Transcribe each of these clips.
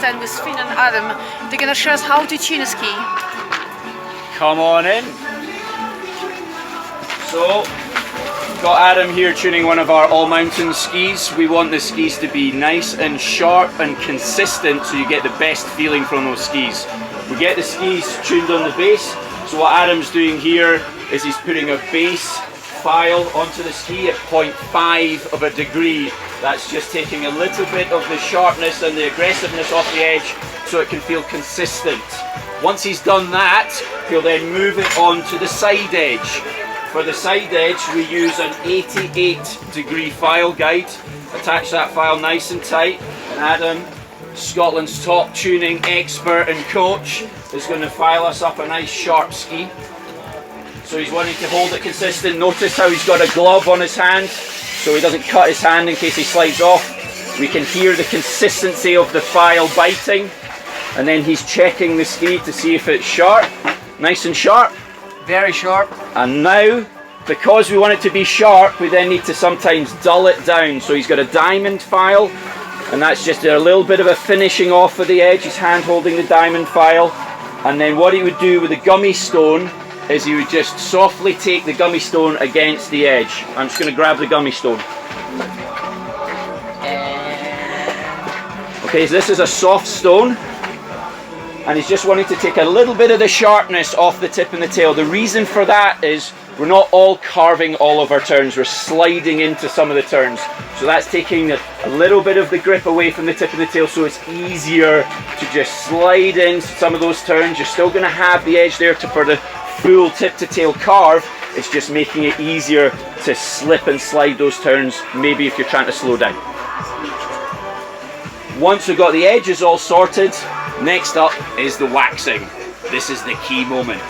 stand with Finn and Adam. They're gonna show us how to tune a ski. Come on in. So, got Adam here tuning one of our all-mountain skis. We want the skis to be nice and sharp and consistent so you get the best feeling from those skis. We get the skis tuned on the base. So what Adam's doing here is he's putting a base file onto the ski at 0.5 of a degree. That's just taking a little bit of the sharpness and the aggressiveness off the edge so it can feel consistent. Once he's done that, he'll then move it on to the side edge. For the side edge, we use an 88-degree file guide. Attach that file nice and tight. And Adam, Scotland's top tuning expert and coach, is going to file us up a nice sharp ski. So he's wanting to hold it consistent. Notice how he's got a glove on his hand so he doesn't cut his hand in case he slides off. We can hear the consistency of the file biting. And then he's checking the ski to see if it's sharp. Nice and sharp. Very sharp. And now, because we want it to be sharp, we then need to sometimes dull it down. So he's got a diamond file, and that's just a little bit of a finishing off of the edge. He's hand holding the diamond file. And then what he would do with the gummy stone is he would just softly take the gummy stone against the edge. I'm just going to grab the gummy stone. Okay, so this is a soft stone. And he's just wanting to take a little bit of the sharpness off the tip and the tail. The reason for that is we're not all carving all of our turns, we're sliding into some of the turns. So that's taking a little bit of the grip away from the tip and the tail so it's easier to just slide in some of those turns. You're still going to have the edge there for the full tip to tail carve. It's just making it easier to slip and slide those turns, maybe if you're trying to slow down. Once we've got the edges all sorted, next up is the waxing. This is the key moment.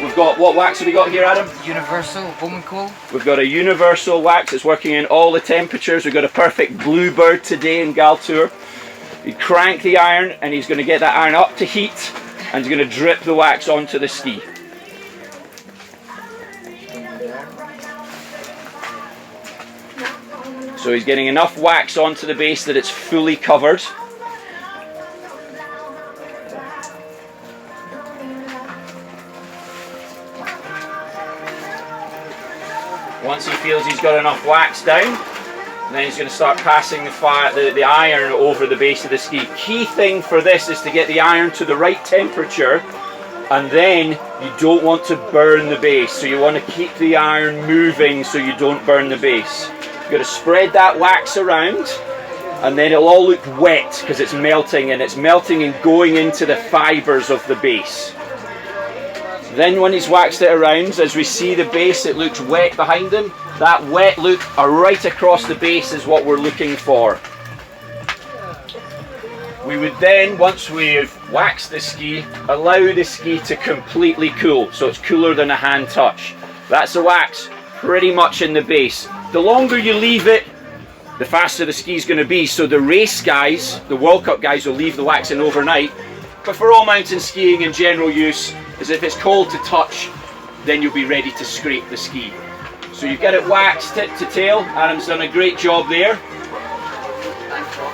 We've got, what wax have we got here, Adam? Universal woman cool. We've got a universal wax. It's working in all the temperatures. We've got a perfect bluebird today in Gal Tour. You crank the iron and he's going to get that iron up to heat and he's going to drip the wax onto the ski. So he's getting enough wax onto the base that it's fully covered. Once he feels he's got enough wax down, then he's going to start passing the iron over the base of the ski. Key thing for this is to get the iron to the right temperature, and then you don't want to burn the base. So you want to keep the iron moving so you don't burn the base. You've got to spread that wax around and then it'll all look wet because it's melting and going into the fibres of the base. Then when he's waxed it around, as we see the base, it looks wet behind him. That wet look right across the base is what we're looking for. We would then, once we've waxed the ski, allow the ski to completely cool, so it's cooler than a hand touch. That's the wax pretty much in the base. The longer you leave it, the faster the ski's going to be. So the race guys, the World Cup guys, will leave the wax in overnight. But for all mountain skiing in general use, is if it's cold to touch, then you'll be ready to scrape the ski. So you've got it waxed tip to tail. Adam's done a great job there.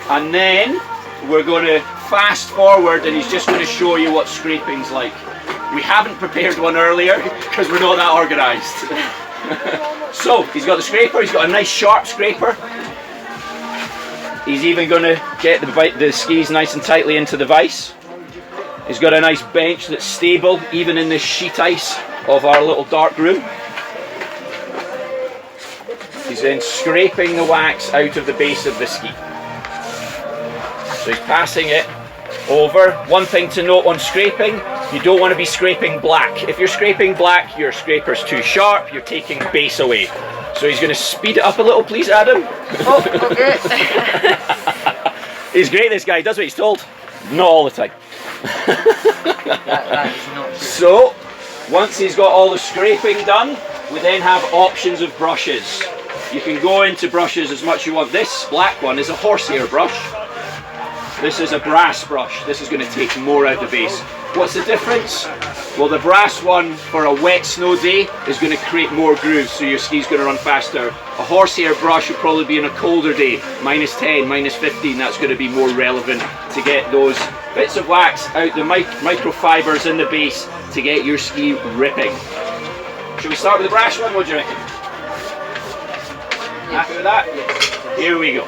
And then we're going to fast forward and he's just going to show you what scraping's like. We haven't prepared one earlier because we're not that organised. So he's got the scraper, he's got a nice sharp scraper. He's even going to get the skis nice and tightly into the vise. He's got a nice bench that's stable even in this sheet ice of our little dark room. He's then scraping the wax out of the base of the ski. So he's passing it over. One thing to note on scraping, you don't want to be scraping black. If you're scraping black, your scraper's too sharp, you're taking base away. So he's going to speed it up a little, please, Adam. Oh, okay. He's great, this guy. He does what he's told. Not all the time. that is not true. So, once he's got all the scraping done, we then have options of brushes. You can go into brushes as much as you want. This black one is a horsehair brush. This is a brass brush. This is going to take more out of the base. What's the difference? Well, the brass one for a wet snow day is going to create more grooves, so your ski's going to run faster. A horsehair brush would probably be on a colder day, -10, -15. That's going to be more relevant to get those bits of wax out, the microfibers in the base to get your ski ripping. Shall we start with the brass one? What do you reckon? Happy with that? Yes. Here we go.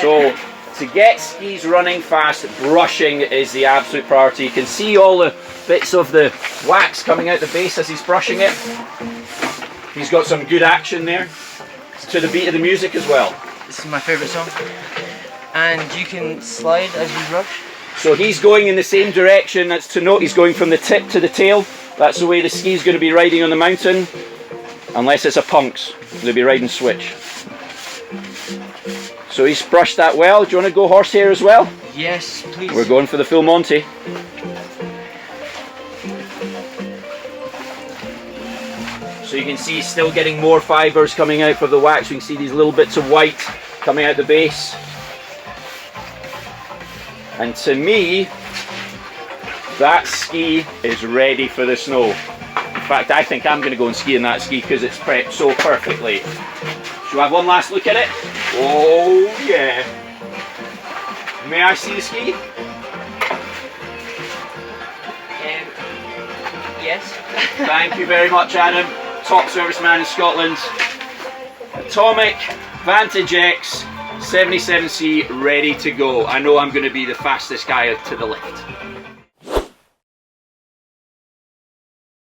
So, to get skis running fast, brushing is the absolute priority. You can see all the bits of the wax coming out the base as he's brushing it. He's got some good action there. It's to the beat of the music as well. This is my favourite song. And you can slide as you brush. So he's going in the same direction. That's to note, he's going from the tip to the tail. That's the way the ski's going to be riding on the mountain. Unless it's a punks, they'll be riding switch. So he's brushed that well. Do you want to go horsehair as well? Yes, please. We're going for the full Monty. So you can see he's still getting more fibres coming out from the wax. You can see these little bits of white coming out the base. And to me, that ski is ready for the snow. In fact, I think I'm going to go and ski in that ski because it's prepped so perfectly. Shall we have one last look at it? Oh yeah. May I see the ski? Yes. Thank you very much, Adam. Top serviceman in Scotland. Atomic Vantage X 77C ready to go. I know I'm going to be the fastest guy to the lift.